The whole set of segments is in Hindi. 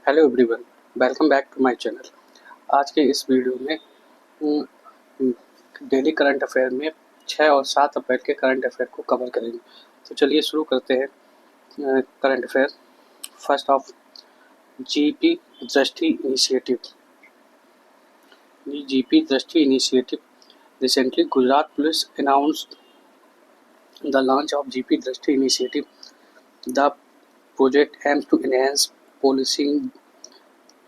Hello everyone, welcome back to my channel. आज के इस वीडियो में डेली करंट अफेयर में 6 और 7 अप्रैल के करंट अफेयर को कवर करेंगे। तो चलिए शुरू करते हैं current affair. First of GP Drishti initiative. GP Drishti initiative recently Gujarat police announced the launch of GP Drishti initiative. The project aims to enhance policing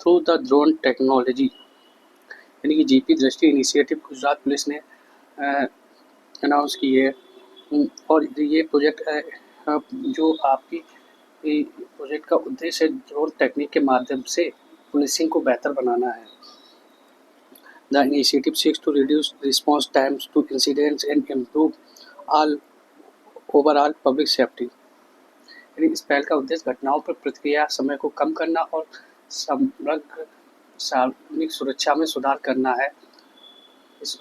through the drone technology. यानी कि GP Drishti initiative Gujarat police ने अनाउंस की है। और ये प्रोजेक्ट जो आपकी प्रोजेक्ट का उद्देश्य ड्रोन टेक्निक के माध्यम से पुलिसिंग को बेहतर बनाना है। The initiative seeks to reduce response times to incidents and improve all overall public safety. यानी इस पहल का उद्देश्य घटनाओं पर प्रतिक्रिया समय को कम करना और समग्र सार्वजनिक सुरक्षा में सुधार करना है। इस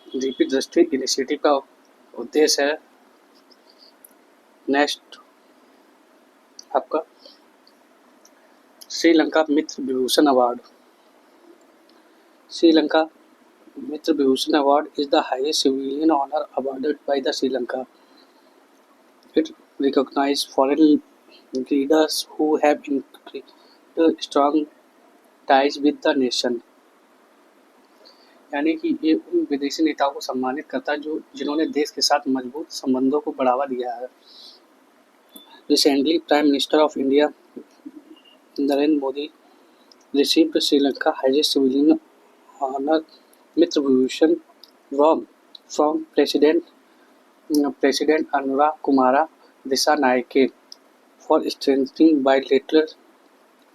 जीपी दृष्टि इनिशिएटिव का उद्देश्य है। नेक्स्ट आपका Sri Lanka Mitra Vibhushan award. Sri Lanka Mitra Vibhushan award is the highest civilian honor awarded by the Sri Lanka. It recognizes foreign leaders who have increased strong ties with the nation. यानी कि ये उन विदेशी नेताओं को सम्मानित करता है जिन्होंने देश के साथ मजबूत संबंधों को बढ़ावा दिया है। Recently, Prime Minister of India Narendra Modi received Sri Lanka highest civilian honor Mitra Vibhushan from President Anurag Kumara Dissanayake for strengthening bilateral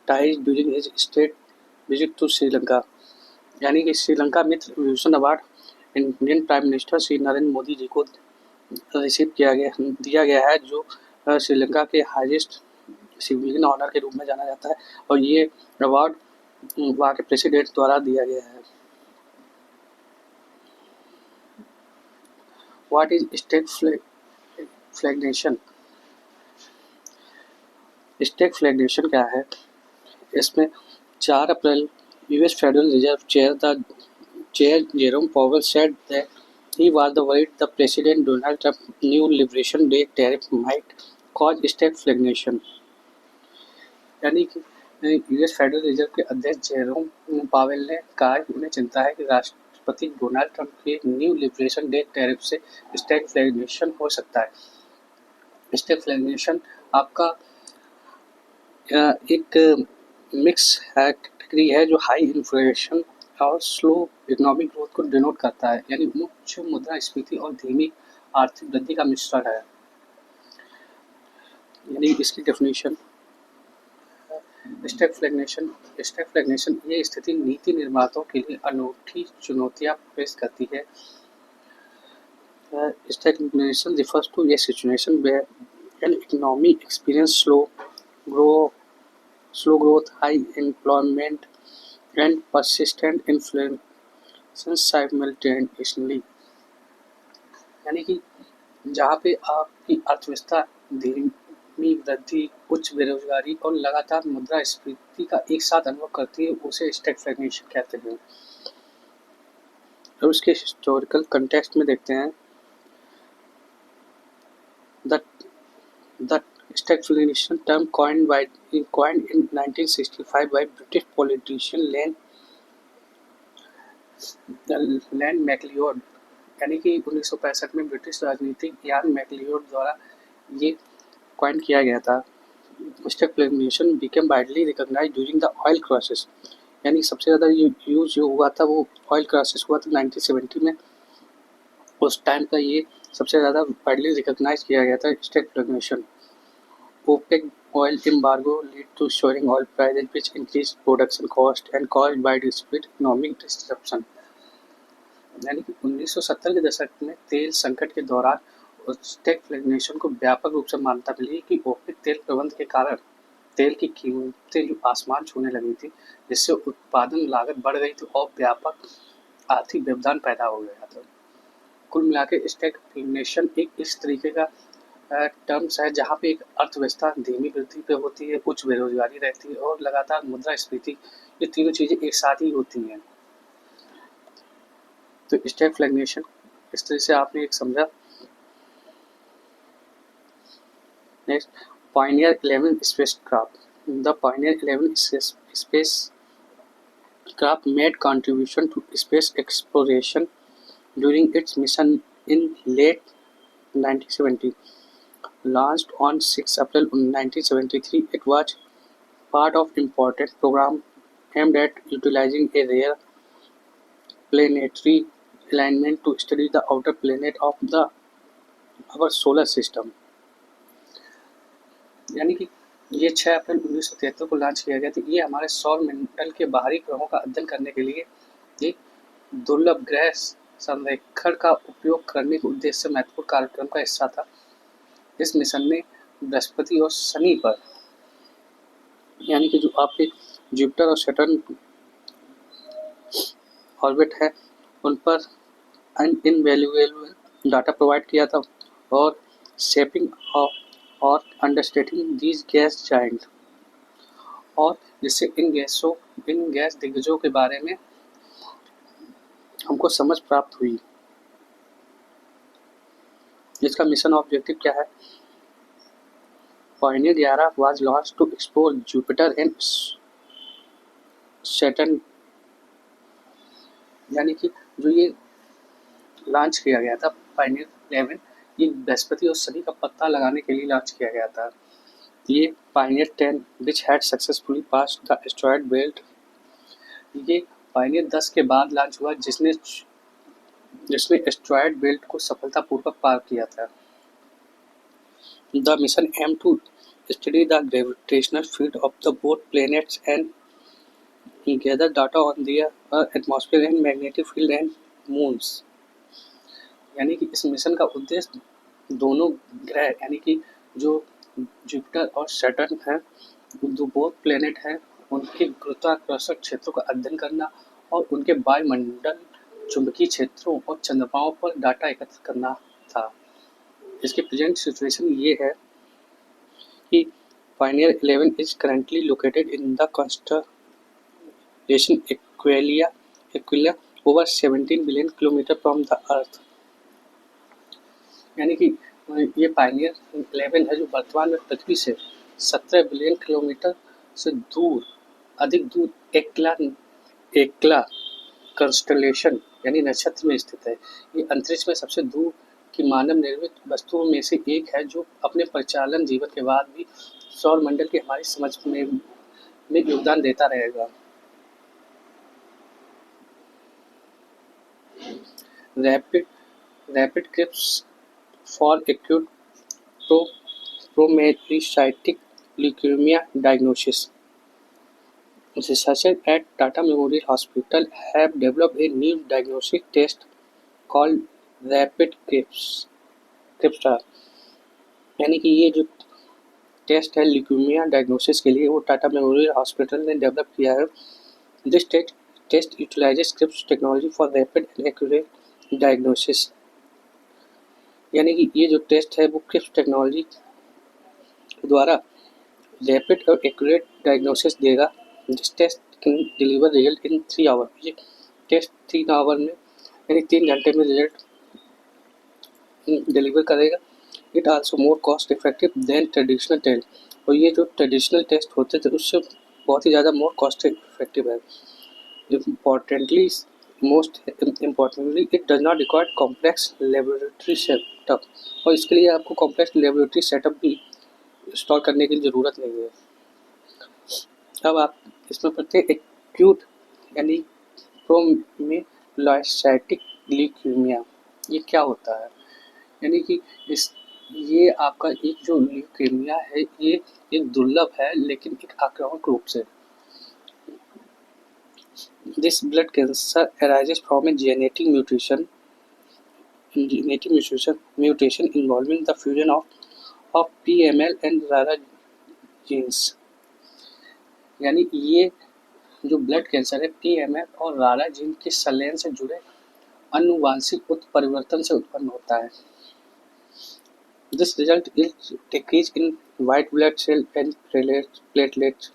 ties during his state visit to Sri Lanka. यानी कि Sri Lanka Mitra Vibhushan award Indian prime minister Shri Narendra Modi ji को रिसीव दिया गया है, जो श्रीलंका के हाईएस्ट सिविलियन ऑनर के रूप में जाना जाता है। और ये अवार्ड वहाँ के प्रेसिडेंट द्वारा दिया गया है। What is stagflation? Stagflation क्या है? इसमें 4 अप्रैल US federal reserve chair Jerome Powell said that he was worried the President Donald Trump's new Liberation Day tariff might cause state stagnation. यानी कि यूएस फेडरल रिजर्व के अध्यक्ष जेरोम पावेल ने कहा कि उन्हें चिंता है कि राष्ट्रपति डोनाल्ड ट्रंप के न्यू लिबरेशन डे टैरिफ से स्टेट फ्लैगनेशन हो सकता है। स्टेट फ्लैगनेशन आपका एक मिक्स कैटेगरी है जो हाई इन्फ्लेशन और स्लो इकोनॉमिक ग्रोथ को डिनोट करता है। यानी उच्च मुद्रास्फीति और धीमी आर्थिक वृद्धि का मिश्रण है। यानी इसकी डेफिनेशन स्टेट फ्लैगनेशन ये स्थिति नीति निर्माताओं के लिए अनूठी चुनौतियां पेश करती है। Stagnation refers to a situation where an economy experiences slow growth, high employment, and persistent inflation simultaneously. यानी कि जहाँ पे आपकी अर्थव्यवस्था धीमी वृद्धि, उच्च बेरोजगारी और लगातार मुद्रास्फीति का एक साथ अनुभव करती है, उसे स्टैग्नेशन कहते हैं। और उसके हिस्टोरिकल कंटेक्स्ट में देखते हैं। The stagflation term coined in 1965 by British politician land McLeod. यानी कि 1965 में ब्रिटिश राजनीतिक यान मैकलियोड द्वारा ये कॉइन किया गया था। Stagflation became widely recognised during the oil crisis. यानी सबसे ज़्यादा यूज जो हुआ था वो ऑयल क्राइसिस हुआ था 1970 में। उस टाइम का ये सबसे ज़्यादा वाइडली रिकॉग्नाइज किया गया था स्टैग्फ्लेशन। OPEC oil embargo led to soaring oil prices, which increased production cost and caused widespread economic disruption. यानी कि 1970 के दशक में तेल संकट के दौरान स्टैग्फ्लेशन को व्यापक रूप से मान्यता मिली कि ओपेक तेल प्रबंध के कारण तेल की कीमतें जो आसमान छूने लगी थी, जिससे उत्पादन लागत बढ़ गई थी और व्यापक आर्थिक व्यवधान पैदा हो गया था। कुल मिलाकर स्टैग्फ्लेशन एक इस तरीके का टर्म्स है जहाँ पे एक अर्थव्यवस्था धीमी वृद्धि पे होती है, उच्च बेरोजगारी रहती है और लगातार मुद्रास्फीति, ये तीनों चीज़ें एक साथ ही होती हैं। तो स्टैगफ्लेशन इस तरह से आपने एक समझा। Next, Pioneer 11 spacecraft. The Pioneer 11 spacecraft made contribution to space exploration during its mission in late 1970. Launched on 6 April 1973, it was part of important program aimed at utilizing a rare planetary alignment to study the outer planet of our solar system. यानी कि ये 6 अप्रैल 1973 को लॉन्च किया गया था। ये हमारे सौर मंडल के बाहरी ग्रहों का अध्ययन करने के लिए एक दुर्लभ ग्रह संरेखण का उपयोग करने के उद्देश्य से महत्वपूर्ण कार्यक्रम का हिस्सा था। इस मिशन ने बृहस्पति और शनि पर, यानी कि जो आपके जुपिटर और सैटर्न ऑर्बिट है, उन पर इनवैल्यूएबल डाटा प्रोवाइड किया था और शेपिंग और अंडरस्टैंडिंग दीज गैस जाइंट, और जिससे इन गैस दिग्गजों के बारे में हमको समझ प्राप्त हुई। इसका मिशन ऑब्जेक्टिव क्या है? Pioneer 11 was launched to explore Jupiter and Saturn, यानी कि जो ये लॉन्च किया गया था Pioneer 11, ये बृहस्पति और शनि का पता लगाने के लिए लॉन्च किया गया था। ये Pioneer 10 which had successfully passed the asteroid belt, ये Pioneer 10 के बाद लॉन्च हुआ जिसने एस्टेरॉयड बेल्ट को सफलतापूर्वक पार किया था। The mission aimed to study the gravitational field of the both planets and gather data on their atmosphere and magnetic field and moons. यानी कि इस मिशन का उद्देश्य दोनों ग्रह, यानी कि जो जुपिटर और सैटर्न है, जो बोथ प्लेनेट हैं, उनके गुरुत्वाकर्षण क्षेत्रों का अध्ययन करना और उनके वायुमंडल, चुंबकीय क्षेत्रों और चंद्रमाओं पर डाटा एकत्र करना था। इसकी प्रेजेंट सिचुएशन ये है कि Pioneer 11 is currently located in the constellation Aquila over 17 billion kilometre from the Earth. यानी कि ये Pioneer 11 है जो वर्तमान में पृथ्वी से 17 बिलियन किलोमीटर से दूर, अधिक दूर एक्ला कंस्टलेशन यानी नक्षत्र में स्थित है। ये अंतरिक्ष में सबसे दूर की मानव निर्मित वस्तुओं में से एक है जो अपने परिचालन जीवन के बाद भी सौर मंडल की हमारी समझ में योगदान देता रहेगा। रैपिड क्रिप्स for acute promyelocytic leukaemia diagnosis. Researchers at Tata Memorial Hospital have developed a new diagnostic test called Rapid CRISPR. यानी कि ये जो टेस्ट है ल्यूकेमिया डायग्नोसिस के लिए वो टाटा मेमोरियल हॉस्पिटल ने डेवलप किया है। दिस टेस्ट यूटिलाइजेस क्रिप्स technology for rapid and accurate diagnosis. यानी कि ये जो टेस्ट है वो क्रिप्स टेक्नोलॉजी द्वारा रैपिड और एक्यूरेट डायग्नोसिस देगा। This test can deliver result in 3 hour. ये टेस्ट 3 आवर में यानी 3 घंटे में रिजल्ट डिलीवर करेगा। It also more cost effective than traditional test, और ये जो ट्रेडिशनल टेस्ट होते थे उससे बहुत ही ज़्यादा मोर कॉस्ट इफेक्टिव है। Most importantly it does not require complex laboratory setup, और इसके लिए आपको कॉम्प्लेक्स लेबोरेटरी सेटअप भी इंस्टॉल करने की ज़रूरत नहीं है। अब आप इसमें पढ़ते हैं एक्यूट यानी प्रोमेलिसाइटिक ल्यूकेमिया, ये क्या होता है? यानी कि ये आपका एक जो ल्यूकेमिया है ये एक दुर्लभ है लेकिन एक आक्रामक रूप से। This blood cancer arises from a genetic mutation involving the fusion of PML and RARA genes. यानी ये जो ब्लड कैंसर है PML और RARA जीन के संलयन से जुड़े आनुवांशिक उत्परिवर्तन से उत्पन्न होता है। This result is decrease in white blood cell and platelets.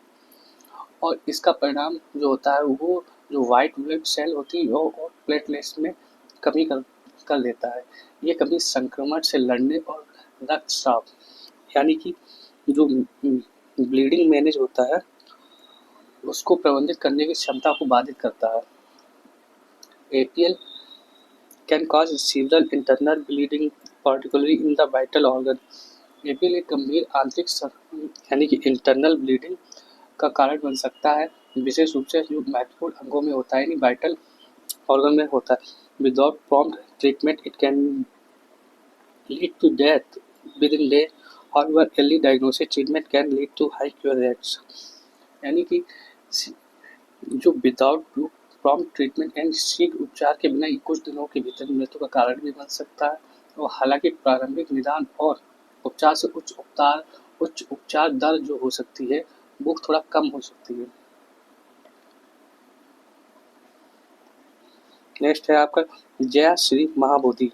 और इसका परिणाम जो होता है वो जो वाइट ब्लड सेल होती है और प्लेटलेट्स में कमी कर देता है। ये कमी संक्रमण से लड़ने और रक्तस्राव यानी कि जो ब्लीडिंग मैनेज होता है उसको प्रबंधित करने की क्षमता को बाधित करता है। APL can cause several internal bleeding, particularly in the vital organ. APL एक गंभीर आंतरिक यानी कि इंटरनल ब्लीडिंग का कारण बन सकता है, विशेष रूप से जो महत्वपूर्ण अंगों में होता है यानी वाइटल ऑर्गन में होता है। Without prompt treatment it can lead to death within days. However, early diagnosis treatment can lead to high cure rates. यानी कि जो विदाउट प्रॉम्प्ट ट्रीटमेंट एंड शीघ्र उपचार के बिना कुछ दिनों के भीतर मृत्यु का कारण भी बन सकता है। और हालांकि प्रारंभिक निदान और उपचार से उच्च उपचार दर जो हो सकती है वो थोड़ा कम हो सकती है। नेक्स्ट है आपका Jaya Sri Mahabodhi.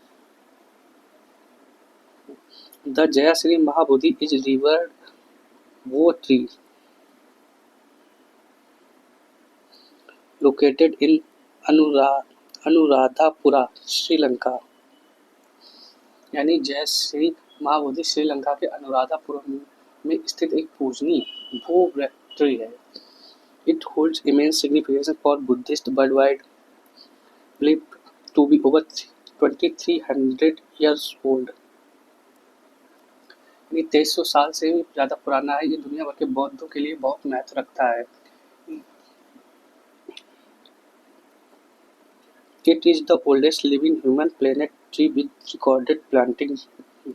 The Jaya Sri Mahabodhi is revered bo tree located in Anuradhapura Sri Lanka. यानी जय श्री महाबोधि श्रीलंका के अनुराधापुरम में स्थित एक पूजनीय वो ट्री है। It holds immense significance for Buddhists worldwide, believed to be over 2300 years old. यानी 2300 साल से भी ज़्यादा पुराना है। ये दुनिया भर के बौद्धों के लिए बहुत महत्व रखता है। It is the oldest living human planet tree with recorded planting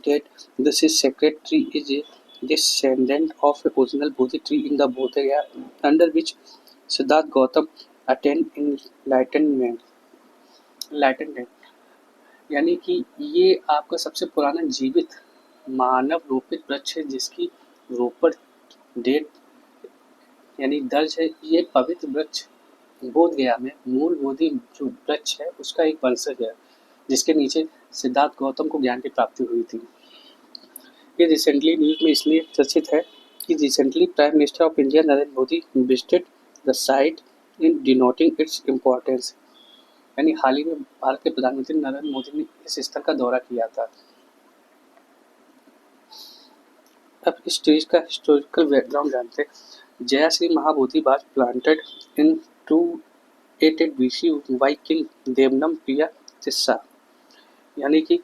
date. This is sacred tree is a descendant of a original Bodhi tree in the Bodhgaya under which Siddhartha Gautam attained enlightenment. यानी कि ये आपका सबसे पुराना जीवित मानव रोपित वृक्ष है जिसकी रोपण डेट यानी दर्ज है। ये पवित्र वृक्ष बोधगया में मूल बोधि जो वृक्ष है उसका एक वंशज है जिसके नीचे सिद्धार्थ गौतम को ज्ञान की प्राप्ति हुई थी। ये रिसेंटली न्यूज में इसलिए चर्चित है कि recently prime minister of India Narendra Modi visited the site in denoting its importance. यानी हाल ही में भारत के प्रधानमंत्री नरेंद्र मोदी ने इस स्थल का दौरा किया था। अब इस ट्री का हिस्टोरिकल बैकग्राउंड जानते हैं। Jaya Sri Mahabodhi was planted in 288 BC by King Devanampiya Tissa. यानी कि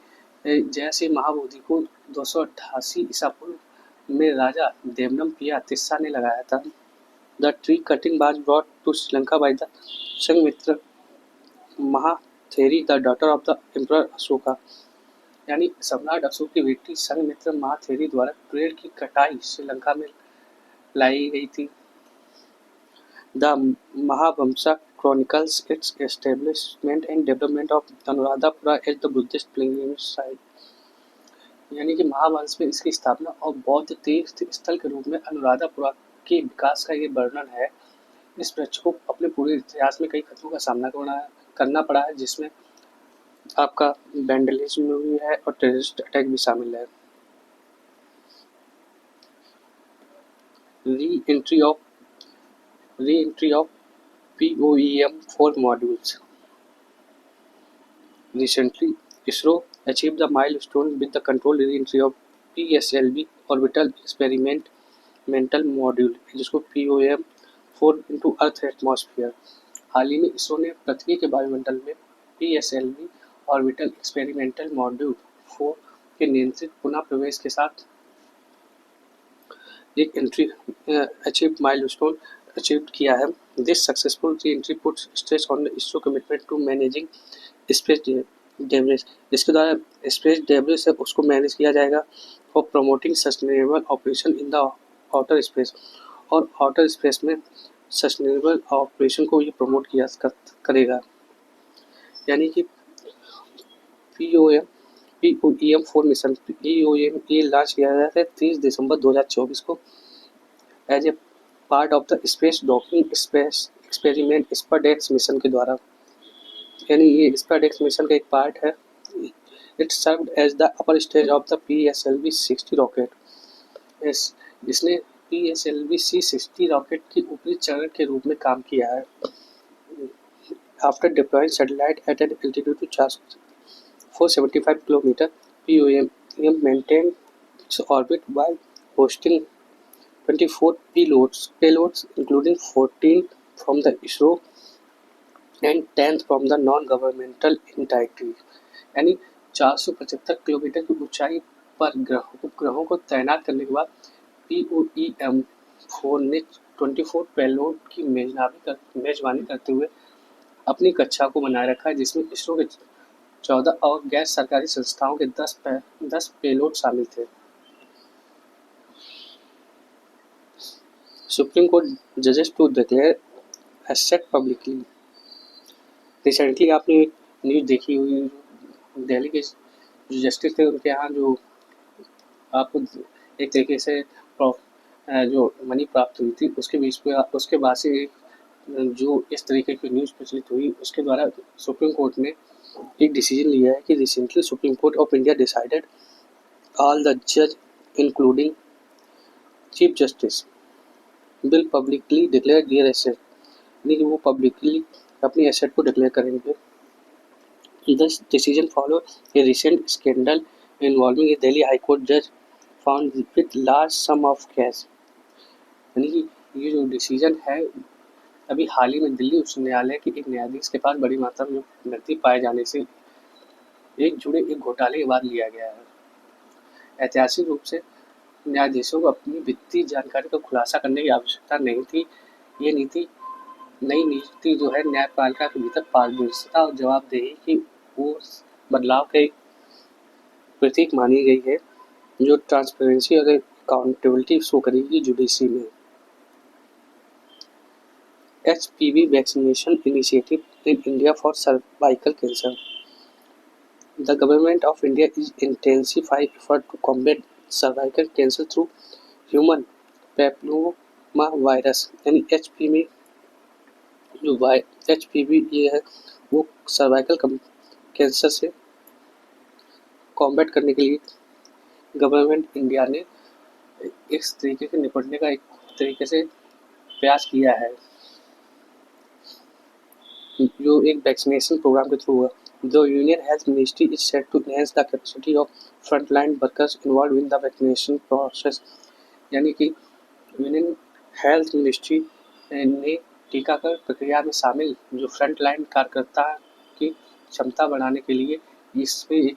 जया श्री महाबोधि को 288 ईसा पूर्व में राजा देवनमपिया तिस्सा ने लगाया था। The tree cutting was brought to Sri Lanka by the Sanghamitra Mahatheri the daughter of the emperor Ashoka. यानी सम्राट अशोक की बेटी संघमित्रा महाथेरी द्वारा पेड़ की कटाई श्रीलंका में लाई गई थी। The Mahavamsa chronicles its establishment and development of Anuradhapura as the Buddhist pilgrimage site. यानी कि महावंश में इसकी स्थापना और बौद्ध तीर्थ स्थल के रूप में अनुराधापुरा के विकास का ये वर्णन है। इस वृक्ष को अपने पूरे इतिहास में कई खतरों का सामना करना पड़ा है जिसमें आपका वैंडलिज्म भी है और टेररिस्ट अटैक भी शामिल है। Re entry of POEM-4 modules. Recently, ISRO achieved the milestone with the controlled re-entry of PSLV orbital experimental module, जिसको POEM-4 into Earth atmosphere। हाल ही में इसरो ने पृथ्वी के वायुमंडल में PSLV ऑर्बिटल एक्सपेरिमेंटल मॉड्यूल 4 के नियंत्रित पुनः प्रवेश के साथ एक एंट्री अचीव माइलस्टोन अचीव किया है। This successful re-entry puts stress on the ISRO commitment to managing space debris. इसके द्वारा स्पेस डेब्रिस है उसको मैनेज किया जाएगा और promoting sustainable operation in the outer space. और आउटर स्पेस में सस्टेनेबल ऑपरेशन को ये प्रमोट किया करेगा। यानी कि POEM-4 मिशन POEM ये लॉन्च किया गया था 30 दिसंबर 2024 को as a part of the space docking space experiment SpaDeX mission के द्वारा। यानी ये स्परडेक्स मिशन का एक पार्ट है It served as the upper stage of the PSLV-60 rocket. इसने PSLV-C60 रॉकेट की ऊपरी चरण के रूप में काम किया है. After deploying satellite at an altitude to 475 km, POM maintained its orbit while hosting 24 payloads including 14 from the ISRO and 10 from the non-governmental entity. यानी 475 किलोमीटर की ऊंचाई पर उपग्रहों को तैनात करने के बाद POEM-4 ने 24 पेलोड की मेजबानी करते हुए अपनी कक्षा को बनाए रखा है, जिसमें इसरो के 14 और गैर सरकारी संस्थाओं के 10 पेलोड शामिल थे. सुप्रीम कोर्ट जजेस to declare asset publicly. Recently आपने एक न्यूज़ देखी हुई, दिल्ली के जो जस्टिस थे उनके यहाँ जो आपको एक तरीके से जो मनी प्राप्त हुई थी उसके बाद से जो इस तरीके की न्यूज़ प्रचलित हुई, उसके द्वारा सुप्रीम कोर्ट ने एक डिसीजन लिया है कि recently supreme court of India decided all the जज including chief justice will publicly declare their asset, यानी कि वो पब्लिकली अपनी एसेट को डिक्लेयर करेंगे. This decision follow a recent scandal involving a Delhi high court जज found with large sum of cash. यानी कि ये जो डिसीजन है अभी हाल ही में दिल्ली उच्च न्यायालय के एक न्यायाधीश के पास बड़ी मात्रा में नकदी पाए जाने से एक घोटाले के बाद लिया गया है. ऐतिहासिक रूप से न्यायाधीशों को अपनी वित्तीय जानकारी का खुलासा करने की आवश्यकता नहीं थी. ये नई नीति जो है न्यायपालिका के भीतर पारदर्शिता और जवाबदेही की वो बदलाव के प्रतीक मानी गई है, जो ट्रांसपेरेंसी और अकाउंटेबिलिटी शो करेगी जुडिशरी में. HPV vaccination initiative in India for cervical cancer. The government of India is intensifying effort to combat cervical cancer through human papilloma virus. यानी HPV जो HPV ये है वो सर्वाइकल कैंसर से कॉम्बैट करने के लिए गवर्नमेंट इंडिया ने इस तरीके से निपटने का एक तरीके से प्रयास किया है, जो एक वैक्सीनेशन प्रोग्राम के थ्रू हुआ. The Union Health Ministry is set to enhance the capacity of frontline workers involved in the vaccination process. यानी कि यूनियन हेल्थ मिनिस्ट्री ने टीकाकरण प्रक्रिया में शामिल जो फ्रंटलाइन कार्यकर्ता की क्षमता बढ़ाने के लिए इसमें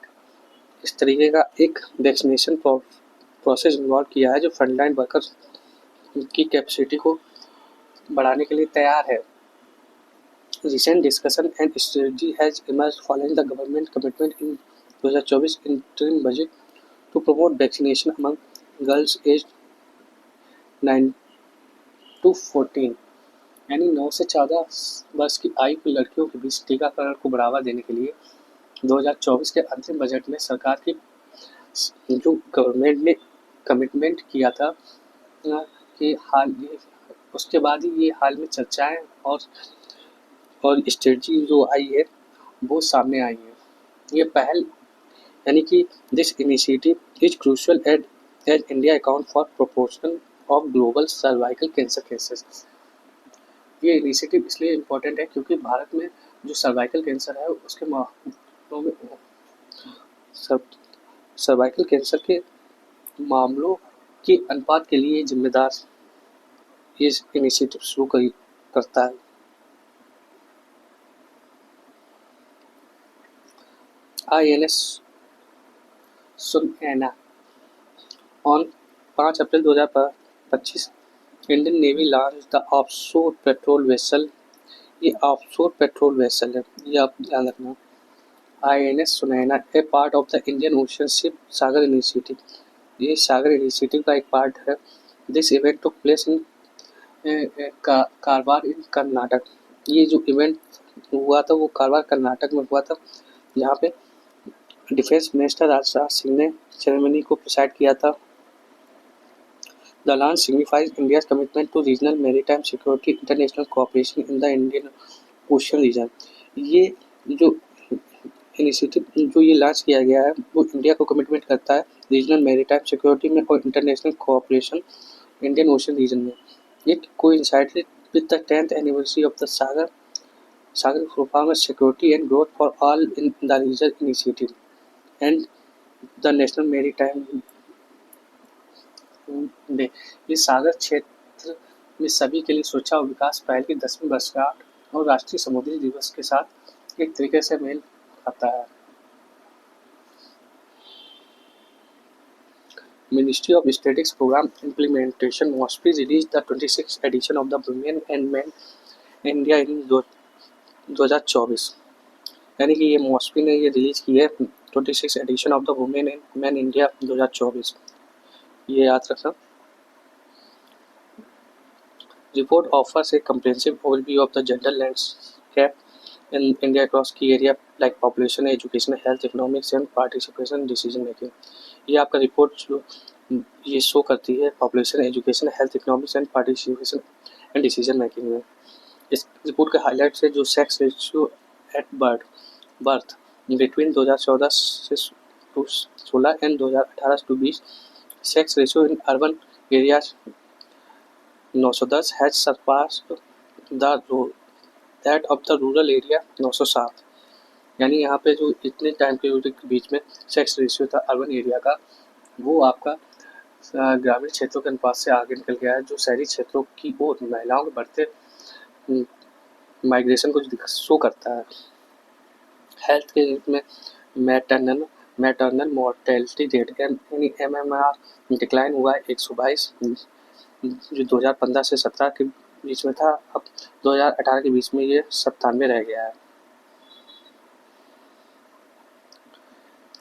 इस तरीके का एक वैक्सीनेशन प्रोसेस इन्वॉल्व किया है, जो फ्रंटलाइन वर्कर्स की कैपेसिटी को बढ़ाने के लिए तैयार है. Recent discussion and strategy has emerged following the government commitment in 2024 interim budget to promote vaccination among girls aged 9 to 14. यानी 9 से 14 वर्ष की आयु की लड़कियों के बीच टीकाकरण को बढ़ावा देने के लिए 2024 के अंतिम बजट में सरकार की जो गवर्नमेंट ने कमिटमेंट किया था कि उसके बाद ही ये हाल में चर्चाएं और स्ट्रेटजी जो आई है वो सामने आई है. ये पहल यानी कि this initiative is crucial as India account for proportion of global cervical cancer cases. ये इनिशिएटिव इसलिए इम्पोर्टेंट है क्योंकि भारत में जो सर्वाइकल कैंसर है उसके मामलों में सर्वाइकल कैंसर के मामलों के अनुपात के लिए जिम्मेदार ये इनिशिएटिव शुरू करता है. INS Sunaina on 5 April 2025 Indian navy launch the offshore patrol vessel. ये ऑफशोर पेट्रोल वेसल है, ये आप ध्यान रखना. INS Sunaina a part of the Indian ocean ship Sagar initiative. ये सागर इनिशिएटिव का एक पार्ट है. This event took place in Karwar in Karnataka. ये जो इवेंट हुआ था वो कारवार कर्नाटक में हुआ था, जहाँ पे डिफेंस मिनिस्टर राजनाथ सिंह ने सेरेमनी को प्रिसाइड किया था. The launch signifies India's commitment to regional maritime security international cooperation in the Indian ocean region. ये जो इनिशिएटिव जो ये लॉन्च किया गया है वो इंडिया को कमिटमेंट करता है रीजनल मैरीटाइम सिक्योरिटी में और international cooperation Indian ocean region में। It coincided with the 10th anniversary of the Sagar Farmer Security and Growth for All in the Region initiative and the National Maritime Day। इस सागर क्षेत्र में सभी के लिए सुरक्षा और विकास पहल की 10वीं वर्षगांठ और राष्ट्रीय समुद्री दिवस के साथ एक तरीके से मेल खाता है। Ministry of Statistics Program Implementation MOSPI released the 26th edition of the Women and Men India in 2024। यानी कि ये मॉस्पी ने ये रिलीज की है 26 edition of the women and man India 2024। ये याद रखना। Report offers a comprehensive overview of the gender landscape in India across key area like population, education, health, economics and participation decision making. ये आपका रिपोर्ट जो ये शो करती है population, education, health, economics and participation and decision making में। इस रिपोर्ट के हाईलाइट्स है जो sex ratio at birth between 2014 से 16 and 2018 to 20। Sex ratio in urban areas 910 has surpassed that of the rural area 907। यानी यहाँ पे जो इतने टाइम पीरियड के बीच में सेक्स रेशियो था अर्बन एरिया का वो आपका ग्रामीण क्षेत्रों के अनुपात से आगे निकल गया है, जो शहरी क्षेत्रों की ओर महिलाओं के बढ़ते माइग्रेशन को शो करता है। हेल्थ के में मैटरनल मोर्टेलिटी रेट यानी MMR डिक्लाइन हुआ है 122, जो 2015 से 17 के बीच में था, अब 2018 के बीच में ये 97 रह गया है।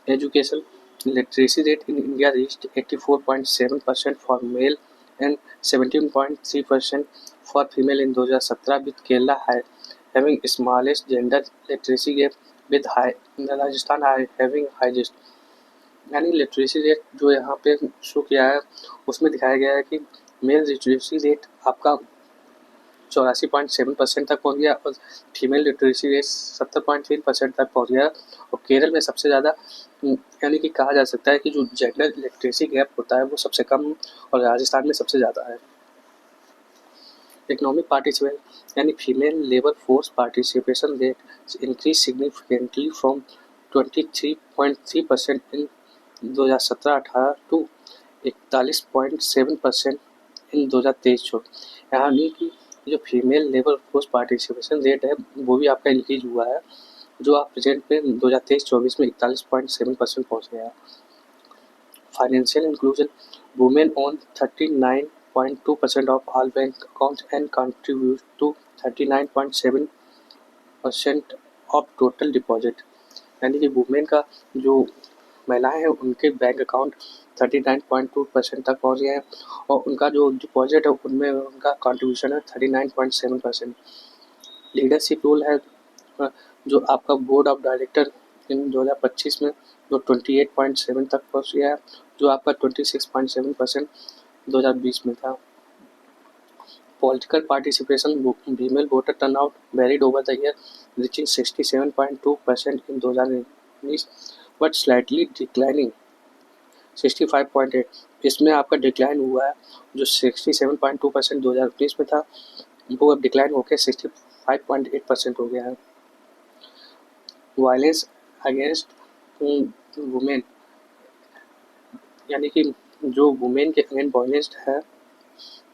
Education literacy rate in India reached 84.7% for male and 17.3% for female in 2017 with Kerala having smallest gender literacy gap with Rajasthan having highest। यानी लिटरेसी रेट जो यहाँ पे शो किया है उसमें दिखाया गया है कि मेल लिटरेसी रेट आपका 84.7% तक पहुँच गया और फीमेल लिटरेसी रेट 70.3% तक पहुँच गया। और केरल में सबसे ज़्यादा यानी कि कहा जा सकता है कि जो जेंडर लिटरेसी गैप होता है वो सबसे कम और राजस्थान में सबसे ज़्यादा है। इकोनॉमिक पार्टिसिपेशन यानी female labour force participation rate increase significantly from 23.3% in 2017-18 to 41.7% in 2023-24। यानी कि जो female labour force participation rate है वो भी आपका इंक्रीज हुआ है, जो आप प्रेजेंट में 2023-24 में 41.7% पहुँच गया। Financial inclusion women own 39.2% of all bank account and contribute to 39.7% of total deposit. यानी कि वुमेन का जो महिलाएं हैं उनके बैंक अकाउंट 39.2% तक पहुंच गए हैं और उनका जो डिपॉजिट है उनमें उनका कंट्रीब्यूशन है 39.7%। लीडरशिप रोल है जो आपका बोर्ड ऑफ डायरेक्टर इन 2025 में जो 28.7 तक पहुंच गया है, जो आपका 26.7% 2020 में था। Political participation female voter turnout varied over the year reaching 67.2% in 2019 but slightly declining 65.8। इसमें आपका डिक्लाइन हुआ है, जो 67.2% 2019 में था वो अब डिक्लाइन होकर 65.8% हो गया है। वायलेंस अगेंस्ट वुमेन यानी कि जो वुमेन के अगेंस्ट वायलेंस है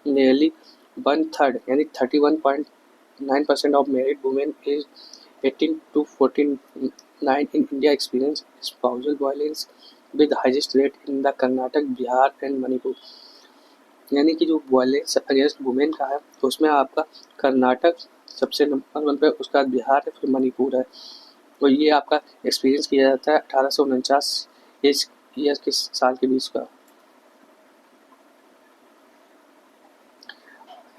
नियरली 1/3 यानी 31.9% of married women age 18 to 49 in India experience spousal violence with highest rate in the Karnataka, Bihar and Manipur. यानी कि जो वायलेंस अगेंस्ट वुमेन का है तो उसमें आपका कर्नाटक सबसे नंबर 1 पे, उसके बाद बिहार है, फिर मणिपुर है। तो ये आपका एक्सपीरियंस किया जाता है 18 से 49 एज ईयर के साल के बीच का।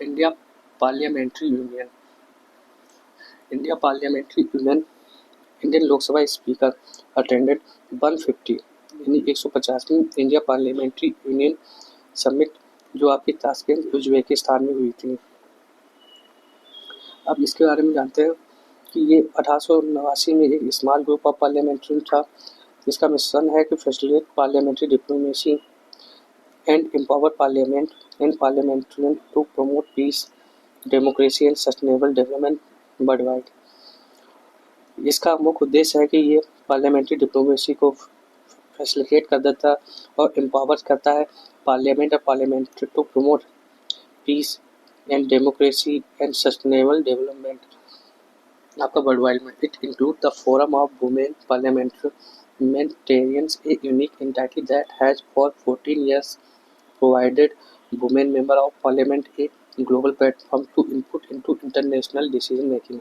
India parliamentary union Indian Lok Sabha speaker attended 150 यानी 150वीं इंडिया पार्लियामेंट्री यूनियन समिट जो आपकी ताशकंद उज्बेकिस्तान में हुई थी। अब इसके बारे में जानते हैं कि ये 1889 में एक स्मॉल ग्रुप ऑफ पार्लियामेंट्री था जिसका मिशन है कि facilitate parliamentary diplomacy and empower parliament and parliamentarian to promote peace democracy and sustainable development world wide. इसका मुख्य उद्देश्य है कि ये पार्लियामेंट्री डिप्लोमेसी को फैसिलिटेट कर देता है और एम्पावर करता है पार्लियामेंट और parliament to promote peace and democracy and sustainable development आपका वर्ल्ड वाइड में। It include the forum of women parliamentarians, a unique entity that has for 14 years provided women member of parliament a global platform to input into international decision making।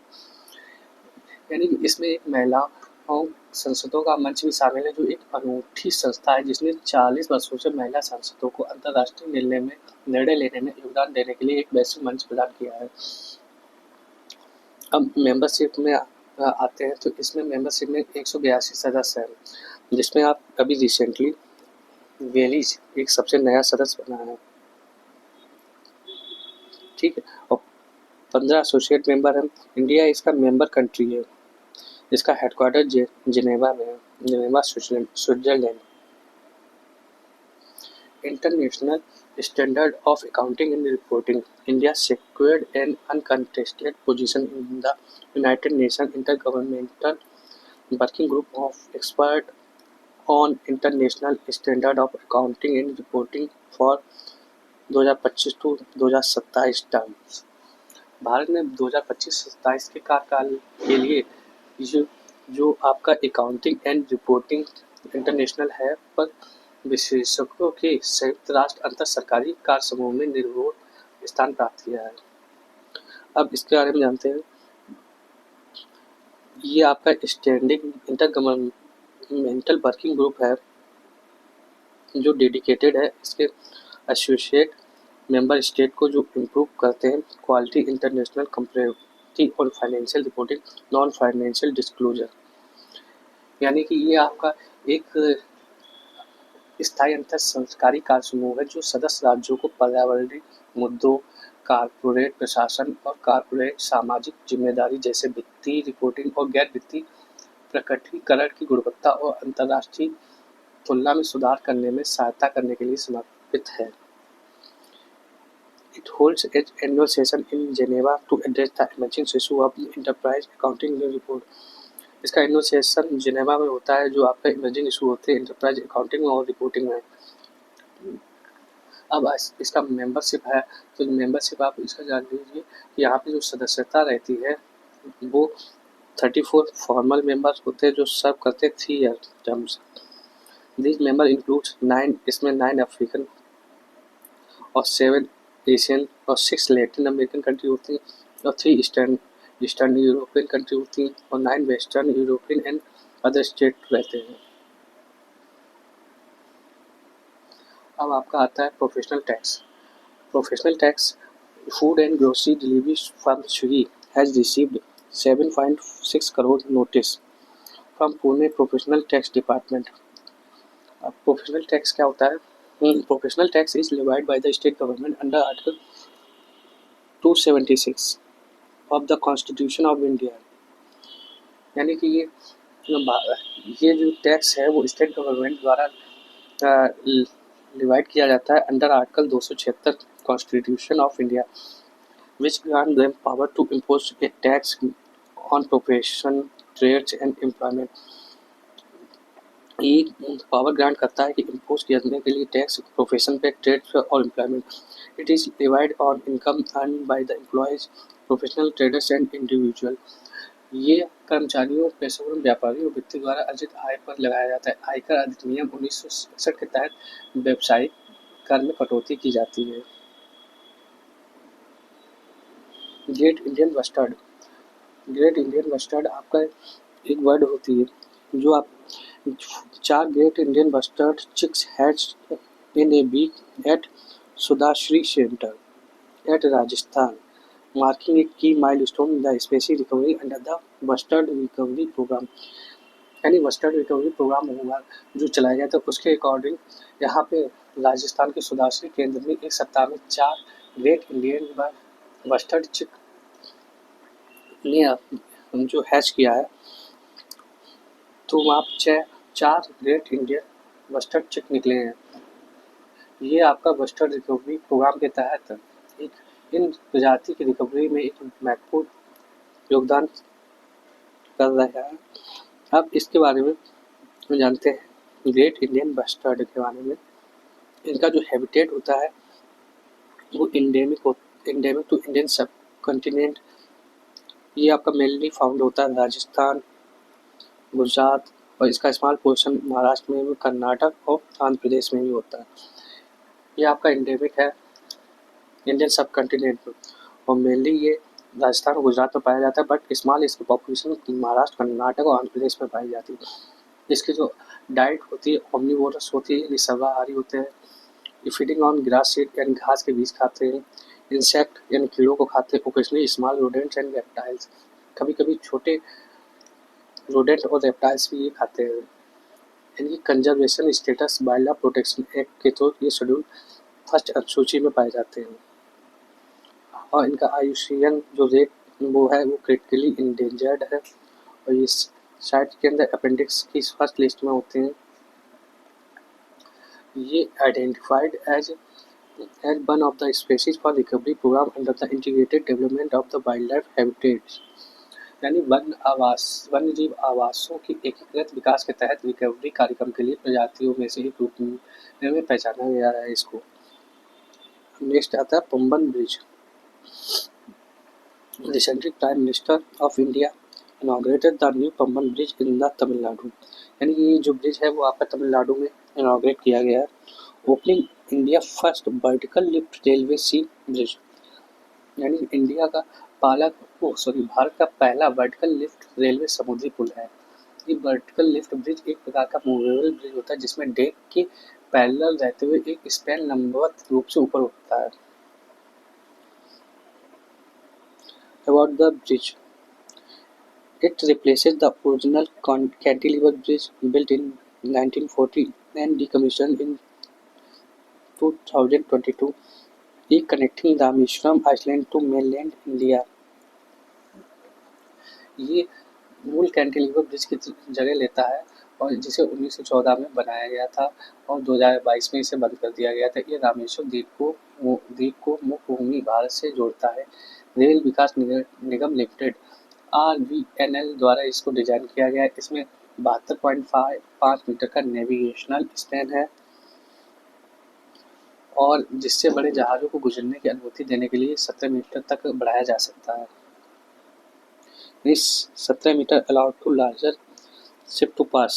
यानी कि इसमें एक महिलाओं संसदों का मंच भी शामिल है, जो एक अनूठी संस्था है जिसने 40 वर्षों से महिला सांसदों को अंतर्राष्ट्रीय निर्णय लेने में योगदान देने के लिए एक वैश्विक मंच प्रदान किया है। अब मेंबरशिप में आते हैं, तो इसमें मेंबरशिप में 182 सदस्य हैं, जिसमें आप अभी रिसेंटली वेलीज एक सबसे नया सदस्य बना है, ठीक है। और 15 एसोसिएट मेंबर हैं। इंडिया इसका मेंबर कंट्री है। इसका हेडक्वार्टर जिनेवा में है, Geneva Switzerland. International standard of accounting and reporting, India secured an uncontested position in the United Nations Intergovernmental Working Group of Experts on International Standard of Accounting and Reporting for 2025 to 2027 terms. Bharat ने 2025-27 के कार्यकाल के लिए जो आपका अकाउंटिंग एंड रिपोर्टिंग इंटरनेशनल है पर विशेषज्ञों के संयुक्त राष्ट्र अंतर सरकारी कार्य समूह में निर्विरोध स्थान प्राप्त किया है। अब इसके बारे में जानते हैं। ये आपका स्टैंडिंग इंटरगवर्नमेंटल वर्किंग ग्रुप है जो डेडिकेटेड है। इसके एसोसिएट मेंबर स्टेट को जो इम्प्रूव करते हैं क्वालिटी, इंटरनेशनल कंपैरेटिव और financial reporting, non financial disclosure. यानी कि ये आपका एक स्थायी अंतर सरकारी कार्य समूह है जो सदस्य राज्यों को पर्यावरणीय मुद्दों, कारपोरेट प्रशासन और कारपोरेट सामाजिक जिम्मेदारी जैसे वित्तीय रिपोर्टिंग और गैर वित्तीय प्रकटीकरण की गुणवत्ता और अंतर्राष्ट्रीय तुलना में सुधार करने में सहायता करने के लिए समर्पित है। It holds its annual session in Geneva to address the emerging issue of enterprise accounting report। इसका एनुअल सेशन जिनेवा में होता है जो आपका इमर्जिंग इशू होते हैं एंटरप्राइज अकाउंटिंग और रिपोर्टिंग में। अब इसका मेंबरशिप है, तो मेंबरशिप आप इसका जान लीजिए कि यहाँ पे जो सदस्यता रहती है वो 34 फॉर्मल मेंबर्स होते हैं जो सर्व करते हैं 3 year terms. This member includes 9, इसमें 9 अफ्रीकन और 7 एशियन और 6 लैटिन अमेरिकन कंट्री होती हैं और 3 ईस्टर्न यूरोपियन कंट्री होती हैं और 9 western European and other state रहते हैं। अब आपका आता है professional tax. Professional tax food and grocery delivery firm Swiggy has received 7.6 crore notice from Pune professional tax department. अब प्रोफेशनल टैक्स क्या होता है? Professional tax is levied by the state government under article 276 of the constitution of India. यानी कि ये जो टैक्स है वो स्टेट गवर्नमेंट द्वारा डिवाइड किया जाता है under article 276 constitution of India, which grant them power to impose a tax on profession, trades and employment. ये पावर ग्रांट करता है कि इम्पोज करने के लिए टैक्स प्रोफेशन पे, ट्रेड्स पे और employment. It is divide on income earn by the employees, professional traders and individual. ये कर्मचारियों, पेशेवरों, व्यापारियों और व्यक्ति द्वारा अर्जित आय पर लगाया जाता है। आयकर अधिनियम 1961 के तहत व्यावसायिक कर में कटौती की जाती है। Great Indian bustard. Great Indian bustard आपका एक वर्ड होती है जो आप 4 great Indian bustard chicks hatch in a week at Sudhashri centre at Rajasthan, marking a key milestone in the species recovery under the bustard recovery program. यानी बस्टर्ड रिकवरी प्रोग्राम होगा जो चलाया गया था उसके अकॉर्डिंग यहाँ पे राजस्थान के सुधाश्री केंद्र में एक सप्ताह में 4 ग्रेट इंडियन बस्टर्ड चिक ने जो हैच किया है, तो वहाँ पे 4 ग्रेट इंडियन बस्टर्ड चिक निकले हैं। ये आपका बस्टर्ड रिकवरी प्रोग्राम के तहत इन प्रजाति की रिकवरी में एक महत्वपूर्ण योगदान कर रहा है। अब इसके बारे में जानते हैं, ग्रेट इंडियन बस्टर्ड के बारे में। इनका जो हैबिटेट होता है वो एंडेमिक टू इंडियन सब कॉन्टिनेंट। ये आपका मेनली फाउंड होता है राजस्थान, गुजरात, और इसका इस्तेमाल पोर्शन महाराष्ट्र में भी, कर्नाटक और आंध्र प्रदेश में भी होता है। ये आपका एंडेमिक है इंडियन सब कॉन्टिनेंट में, और मेनली ये राजस्थान और गुजरात में पाया जाता है, बट स्मॉल इसकी पॉपुलेशन महाराष्ट्र, कर्नाटक और आंध्र प्रदेश में पाई जाती है। इसकी जो डाइट होती है ओमनिवोरस होती है, ये सर्वाहारी होते हैं। ये फीडिंग ऑन ग्रास सीड यानी घास के बीज खाते हैं, इंसेक्ट यानी कीड़ों को खाते हैं, occasionally small rodents and reptiles, कभी कभी छोटे रोडेंट और रेप्टाइल्स भी ये खाते हैं। इनकी conservation status wild life protection act के तहत ये शेड्यूल फर्स्ट अनुसूची में पाए जाते हैं, और इनका IUCN जो रेट वो है वो क्रिटिकली इंडेंजर्ड है, और ये साइट के अंदर अपेंडिक्स की फर्स्ट लिस्ट में होते हैं। ये identified as one of the species for recovery programme under the integrated development of the wild life habitats, यानी वन्य जीव आवासों की एकीकृत विकास के तहत रिकवरी कार्यक्रम के लिए प्रजातियों में से एक रूप में पहचाना गया है इसको। नेक्स्ट आता है Pamban bridge. Recently prime minister of India inaugurated the new Pamban bridge in the Tamil Nadu, यानी कि ये जो ब्रिज है वो आपका तमिलनाडु में इनॉग्रेट किया गया है। Opening India first vertical lift railway sea bridge, यानी इंडिया का भारत का पहला वर्टिकल लिफ्ट रेलवे समुद्री पुल है। ये वर्टिकल लिफ्ट ब्रिज एक प्रकार का मूवेबल ब्रिज होता है जिसमें डेक के पैरेलल रहते हुए एक स्पैन लंबवत रूप से ऊपर उठता है। About the bridge, it replaces the original cantilever bridge built in 1940 and decommissioned in 2022, connecting Rameswaram Island to mainland India. ये मूल कैंटिलीवर ब्रिज की जगह लेता है और जिसे 1914 में बनाया गया था और 2022 में इसे बंद कर दिया गया था। ये रामेश्वर द्वीप को मुख्य भूमि भारत से जोड़ता है। रेल विकास निगम लिमिटेड RVNL द्वारा इसको डिजाइन किया गया है। इसमें 72.5 मीटर का नेविगेशनल स्पैन है और जिससे बड़े जहाज़ों को गुजरने की अनुमति देने के लिए 17 मीटर तक बढ़ाया जा सकता है। इस 17 metre allowed to larger ship to pass.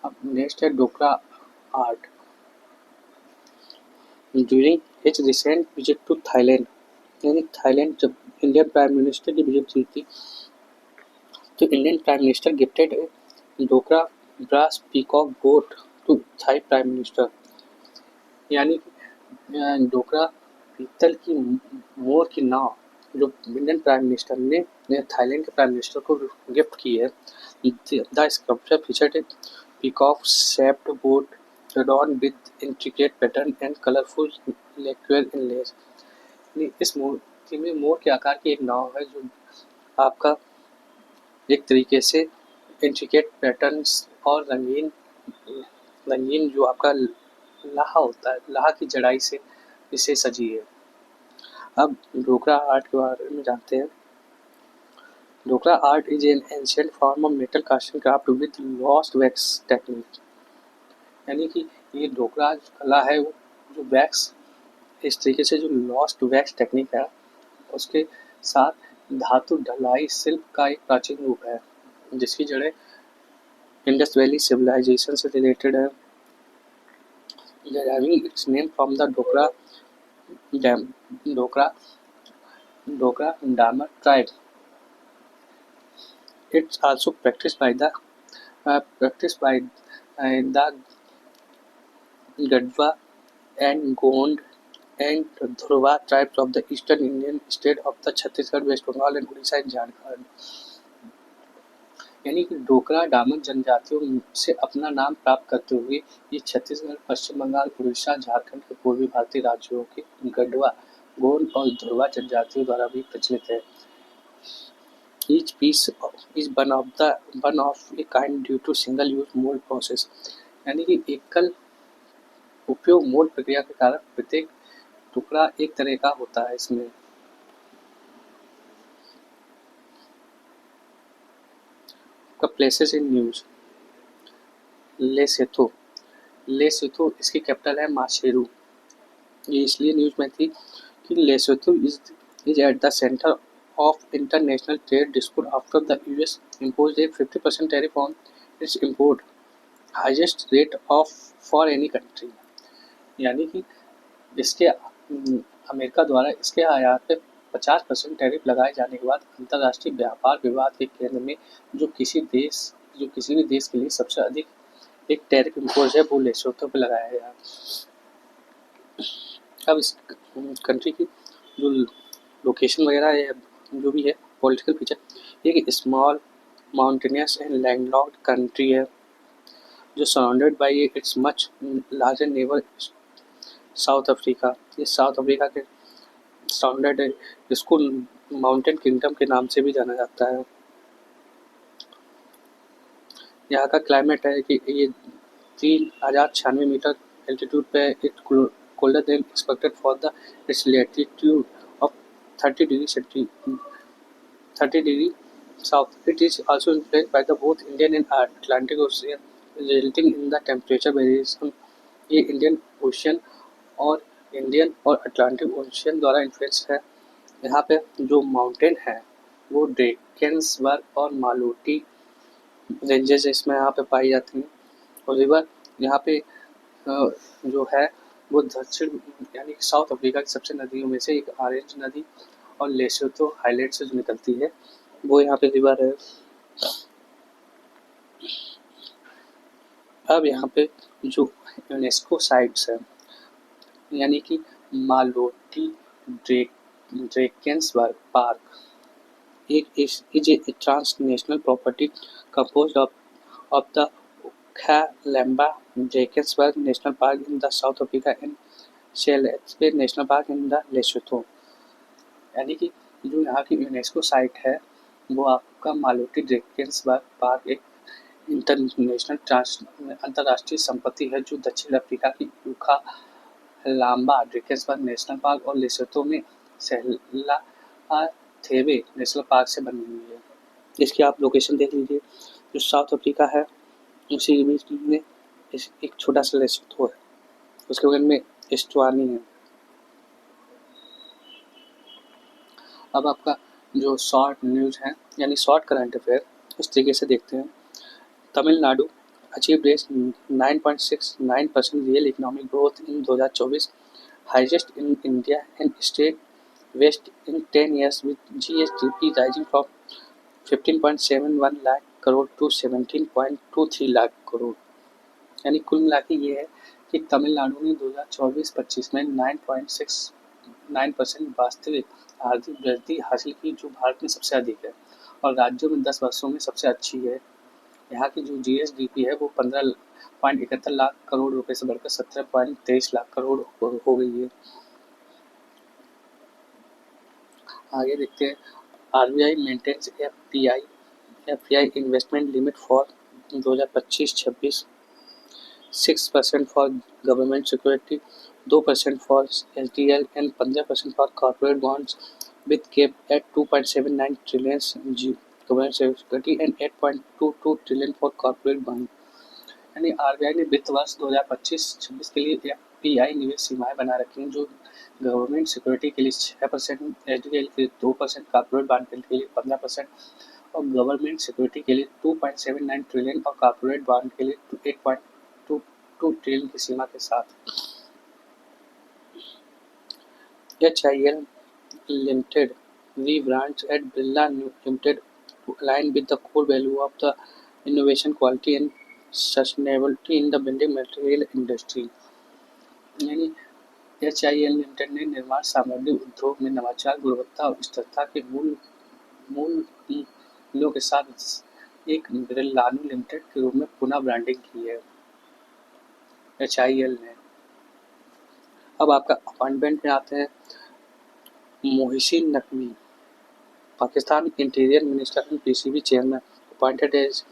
अब नेक्स्ट है Dokra art. During his recent visit to Thailand, यानी थाईलैंड जब इंडियन प्राइम मिनिस्टर की विजिट हुई थी तो Indian prime minister gifted Dokra brass peacock boat to Thai prime minister, यानी डोकरा पीतल की मोर की नाव जो इंडियन प्राइम मिनिस्टर ने थाईलैंड के प्राइम मिनिस्टर को गिफ्ट की है। The sculpture featured peacock shaped boat adorned with intricate pattern and colorful lacquer inlays। इस मूर्ति में मोर के आकार की एक नाव है जो आपका एक तरीके से इंट्रिकेट पैटर्न्स और रंगीन जो आपका लाहा होता है, लाहा की जड़ाई से इसे सजी है। अब डोकरा आर्ट के बारे में जानते हैं। Dokra art is an ancient form of metal casting craft with lost wax technique, यानी कि ये डोकरा कला है वो जो वैक्स इस तरीके से जो लॉस्ट वैक्स टेक्निक है उसके साथ धातु ढलाई शिल्प का एक प्राचीन रूप है जिसकी जड़ें इंडस वैली सिविलाइजेशन से रिलेटेड है। Deriving its name from the Dokra Damar tribe. It's also practiced by the Gadwa and Gond and Dhruva tribes of the eastern Indian state of the Chhattisgarh, West Bengal and Odisha and Jharkhand। यानी कि डोकरा डामर जनजातियों से अपना नाम प्राप्त करते हुए ये छत्तीसगढ़, पश्चिम बंगाल, उड़ीसा, झारखंड के पूर्वी भारतीय राज्यों के गढ़वा गोंड और धुरवा जनजातियों द्वारा भी प्रचलित है। Each piece is one of a kind due to single use mold process, यानी कि एकल उपयोग मोल्ड प्रक्रिया के कारण प्रत्येक टुकड़ा एक तरह का होता है। इसमें प्लेसेस इन न्यूज, लेसेथो लेसेथो इसकी कैपिटल है मासेरू। ये इसलिए न्यूज में थी कि Lesotho is at the center of international trade dispute after the US imposed a 50% tariff on its import, highest rate of for any country। यानी कि इसके अमेरिका द्वारा इसके आयात पे 50% टैरिफ लगाए जाने के बाद अंतर्राष्ट्रीय व्यापार विवाद के केंद्र में जो किसी भी देश के लिए सबसे अधिक एक टैरिफ इम्पोज है वो लेसोथो पे लगाया गया। अब इस कंट्री की जो लोकेशन वगैरह है, जो भी है पॉलिटिकल फीचर, एक small mountainous and landlocked country है जो surrounded by it's much larger neighbour south Africa. ये साउथ अफ्रीका के सराउंडेड है, इसको माउंटेन किंगडम के नाम से भी जाना जाता है। यहाँ का क्लाइमेट है कि ये 3096 मीटर एल्टीट्यूड पे it colder than expected for its latitude of 30 degree south. It is also influenced by the both Indian and Atlantic Ocean, resulting in the temperature variation। ये इंडियन ओशियन और अटलांटिक ओशियन द्वारा इन्फ्लुएंस है। यहाँ पे जो माउंटेन है वो ड्रेकेंसबर्ग और मालुटी रेंजेस इसमें यहाँ पे पाई जाती हैं। और रिवर यहाँ पे जो है वो दक्षिण यानी साउथ अफ्रीका की सबसे नदियों में से एक ऑरेंज नदी और लेसोथो हाईलैंड से जो निकलती है वो यहाँ पे रिवर है। अब यहाँ पे जो यूनेस्को साइट्स है यानी कि Maloti Drakensberg park is a transnational property composed of the Khalemba Drakensberg National Park in the South Africa and Shelby National Park in the Lesotho। यानी कि जो यहाँ की यूनेस्को साइट है वो आपका मालोटी ड्रेकेंसबर्ग पार्क एक अंतर्राष्ट्रीय संपत्ति है जो दक्षिण अफ्रीका की लाम्बा ड्रेकेंसबर्ग नेशनल पार्क और लेसोथो में सेला-थेबे नेशनल पार्क से बनी हुई है। इसकी आप लोकेशन देख लीजिए, जो साउथ अफ्रीका है उसी के बीच में एक छोटा सा लेसोथो है, उसके बगल में एस्टवानी है। अब आपका जो शॉर्ट न्यूज़ है यानी शॉर्ट करंट अफेयर उस तरीके से देखते हैं। Tamil Nadu achieved 9.69% real economic growth in 2024, highest in India and state best in 10 years with GSDP rising from 15.71 lakh crore to 17.23 lakh crore. यानी कुल मिला के ये है कि तमिलनाडु ने 2024-25 में 9.69% वास्तविक आर्थिक वृद्धि हासिल की, जो भारत में सबसे अधिक है और राज्यों में 10 वर्षों में सबसे अच्छी है। यहाँ की जो GSDP है वो 15.71 लाख करोड़ रुपए से बढ़कर 17.23 लाख करोड़ हो गई है। आगे देखते हैं। RBI maintains FPI investment limit for 2025-26 6% for government security, 2% for SDL and 15% for corporate bonds with cap at 2.79 trillion government security and 8.22 trillion for corporate bond. यानी RBI ने वित्त वर्ष 2025-26 के लिए FPI निवेश सीमाएं बना रखी हैं, जो गवर्नमेंट सिक्योरिटी के लिए 6%, SDL के लिए 2%, कॉर्पोरेट बॉन्ड के लिए 15% और गवर्नमेंट सिक्योरिटी के लिए 2.79 ट्रिलियन और कॉर्पोरेट बॉन्ड के लिए 8.22 ट्रिलियन की सीमा के साथ। HIL Limited rebranded at Birla Limited to align with the core value of the innovation, quality and sustainability in the building material industry। यानी HIL लिमिटेड ने निर्माण सामग्री उद्योग में नवाचार, गुणवत्ता और स्थिरता के मूल्यों के साथ एक बिरलानी लिमिटेड के रूप में पुनः ब्रांडिंग की है HIL ने। अब आपका अपॉइंटमेंट में आते हैं। Mohsin Naqvi, Pakistan interior minister and PCB chairman, appointed as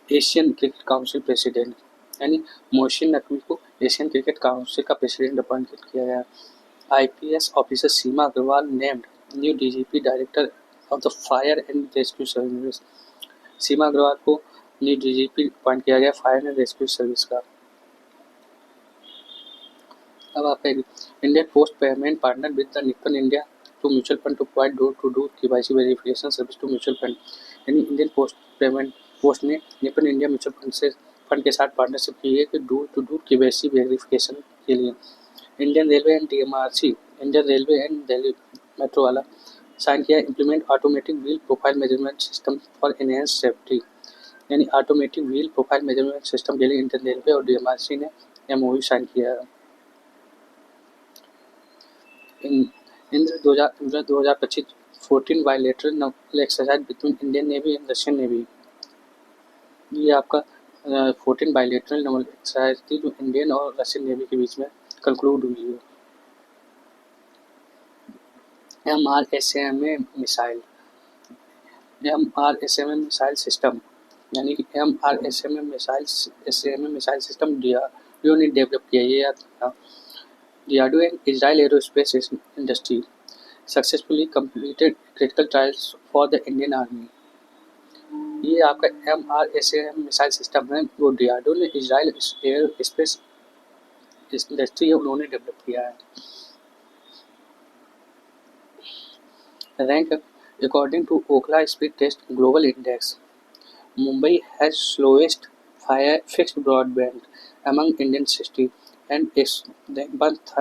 Asian cricket council president. यानी मोहसिन नकवी को एशियन क्रिकेट काउंसिल का प्रेसिडेंट अपॉइंटेड किया गया। IPS officer Seema Agarwal named new DGP director of the fire and rescue service. Seema Agarwal को न्यू डीजीपी अपॉइंट किया गया फायर एंड रेस्क्यू सर्विस का। अब आपका Indian post payment partner with the Nippon India to mutual fund to provide door to door KYC verification service to mutual fund. यानी इंडियन पोस्ट ने निपन इंडिया म्यूचुअल फंड के साथ पार्टनरशिप की है कि door to door KYC verification के लिए। Indian railway and DMRC, Indian railway and Delhi metro वाला साइन किया implement automatic wheel profile measurement system for enhance safety. यानी automatic wheel profile measurement system के लिए इंडियन रेलवे और डीएमआरसी ने एमओयू साइन किया है। Indra 2025 14 bilateral Naval exercise between Indian navy and Russian navy. ये आपका 14 बायलैटरल नवल एक्सरसाइज थी जो इंडियन और रशियन नेवी के बीच में कंक्लूड हुई है। MRSAMA missile, MRSAMA missile system, यानी कि MRSAMA मिसाइल सिस्टम डीआरडीओ ने डेवलप किया। ये याद रखना। DRDO and Israel aerospace industry successfully completed critical trials for the Indian army. ये आपका MRSAM मिसाइल सिस्टम है वो डीआरडीओ ने इजराइल एरोस्पेस इंडस्ट्री है उन्होंने डेवलप किया है। Rank according to Ookla Speed Test Global Index, Mumbai has slowest fixed broadband among Indian cities and is ranked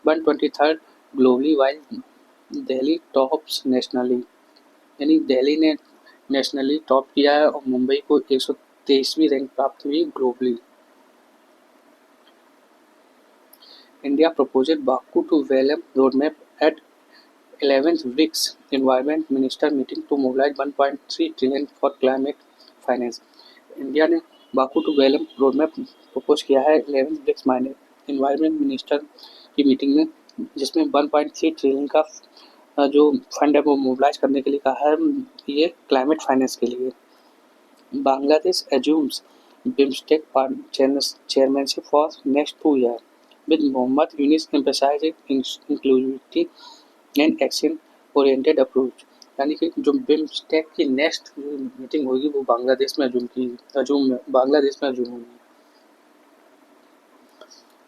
123rd globally while Delhi tops nationally। यानी दिल्ली ने नेशनली टॉप किया है और मुंबई को 123वीं रैंक प्राप्त हुई globally. India proposed Baku to Vellum roadmap at 11th BRICS Environment Minister Meeting to mobilize 1.3 trillion for climate finance। India ने Baku to Belem roadmap propose किया है 11th ब्रिक्स एनवायरनमेंट मिनिस्टर की मीटिंग में, जिसमें 1.3 ट्रिलियन का जो फंड है वो मोबिलाइज करने के लिए कहा है, ये क्लाइमेट फाइनेंस के लिए। Bangladesh assumes BIMSTEC chairmanship for next 2 years with Mohammad Yunus emphasizing inclusivity and action oriented approach. यानी कि जो बिम्स्टेक की नेक्स्ट मीटिंग होगी वो बांग्लादेश में अजूम होगी।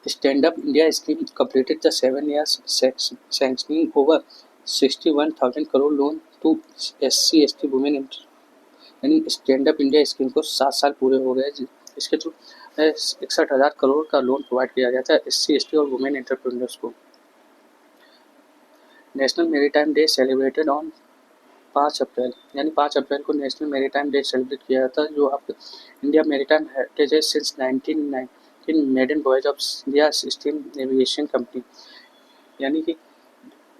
Stand up India scheme completed the 7 years sanctioning over 61,000 crore loan to SC/ST women. यानी स्टैंड अप इंडिया स्कीम को 7 साल पूरे हो गए, इसके थ्रू 61,000 करोड़ का लोन प्रोवाइड किया गया था SC/ST और वुमेन एंटरप्रेन्योर्स को। National maritime day celebrated on 5 अप्रैल, यानी 5 अप्रैल को नेशनल मैरीटाइम डे सेलिब्रेट किया जाता है, जो आपका इंडिया मैरीटाइम हेरिटेज है since 1919 maiden voyage of India steam navigation company. यानी कि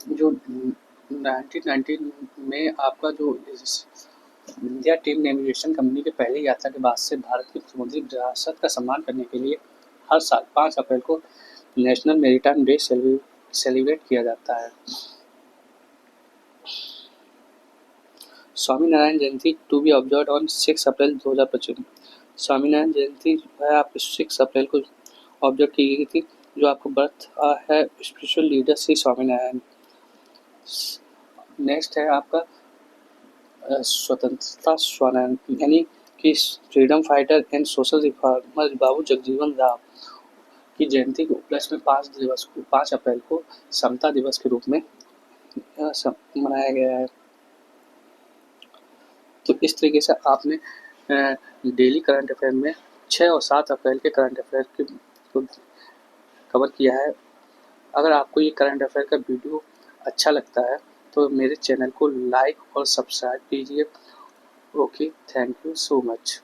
जो 1919 में आपका जो इंडिया टीम नेविगेशन कंपनी के पहली यात्रा के बाद से भारत की समुद्री विरासत का सम्मान करने के लिए हर साल 5 अप्रैल को नेशनल मैरीटाइम डे सेलिब्रेट किया जाता है। स्वामीनारायण जयंती टू बी ऑब्जर्व ऑन 6 अप्रैल 2025। स्वामीनारायण जयंती है आप 6 अप्रैल को ऑब्जर्व की गई थी, जो आपको बर्थ है spiritual leader Shri Swaminarayan. Next है आपका स्वतंत्रता स्वानायन, यानी कि freedom fighter and social reformer Babu Jagjivan Ram की जयंती के उपलक्ष्य में 5 अप्रैल को समता दिवस के रूप में मनाया गया है। तो इस तरीके से आपने डेली करंट अफेयर में 6 और 7 अप्रैल के करंट अफेयर को कवर किया है। अगर आपको ये करंट अफेयर का वीडियो अच्छा लगता है तो मेरे चैनल को लाइक और सब्सक्राइब कीजिए। Okay, thank you so much.